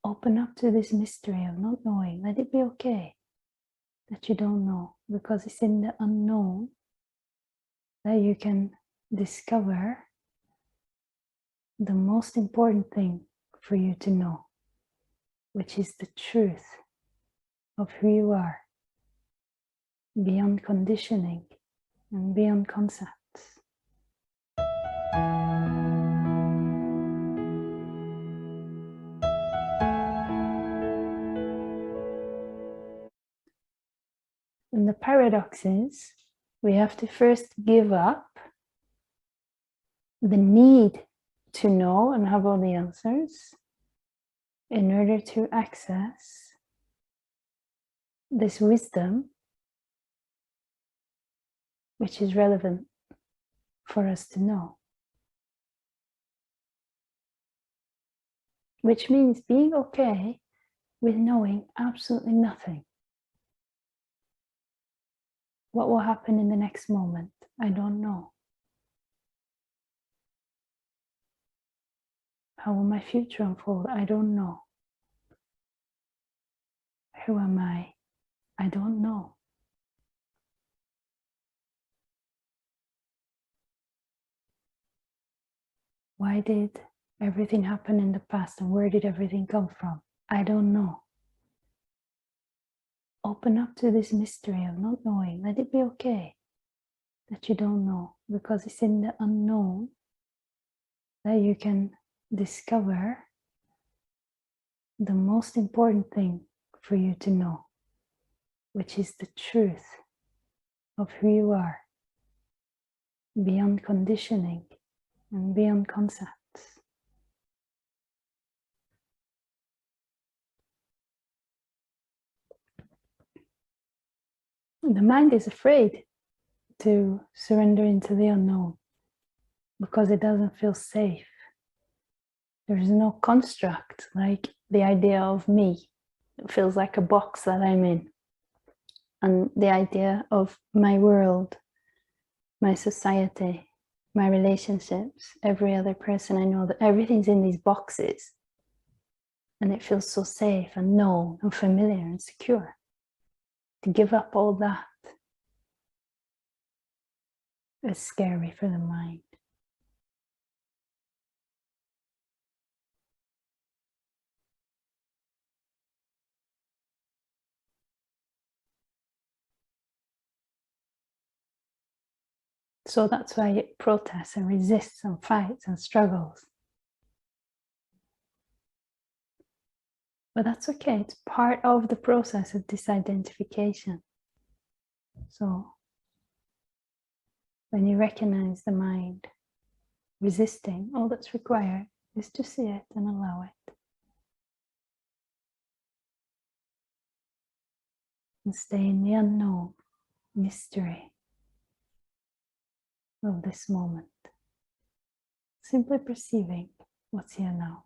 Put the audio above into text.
Open up to this mystery of not knowing. Let it be okay that you don't know, because it's in the unknown that you can discover the most important thing for you to know, which is the truth of who you are, beyond conditioning and beyond concepts. And the paradox is, we have to first give up the need to know and have all the answers in order to access this wisdom which is relevant for us to know. Which means being okay with knowing absolutely nothing. What will happen in the next moment? I don't know. How will my future unfold? I don't know. Who am I? I don't know. Why did everything happen in the past, and where did everything come from? I don't know. Open up to this mystery of not knowing. Let it be okay that you don't know, because it's in the unknown that you can discover the most important thing for you to know, which is the truth of who you are, beyond conditioning and beyond concepts. The mind is afraid to surrender into the unknown because it doesn't feel safe. There is no construct like the idea of me. It feels like a box that I'm in. And the idea of my world, my society, my relationships, every other person I know, that everything's in these boxes. And it feels so safe and known and familiar and secure. To give up all that is scary for the mind. So that's why it protests and resists and fights and struggles. But that's okay, it's part of the process of disidentification. So when you recognize the mind resisting, all that's required is to see it and allow it. And stay in the unknown mystery of this moment. Simply perceiving what's here now.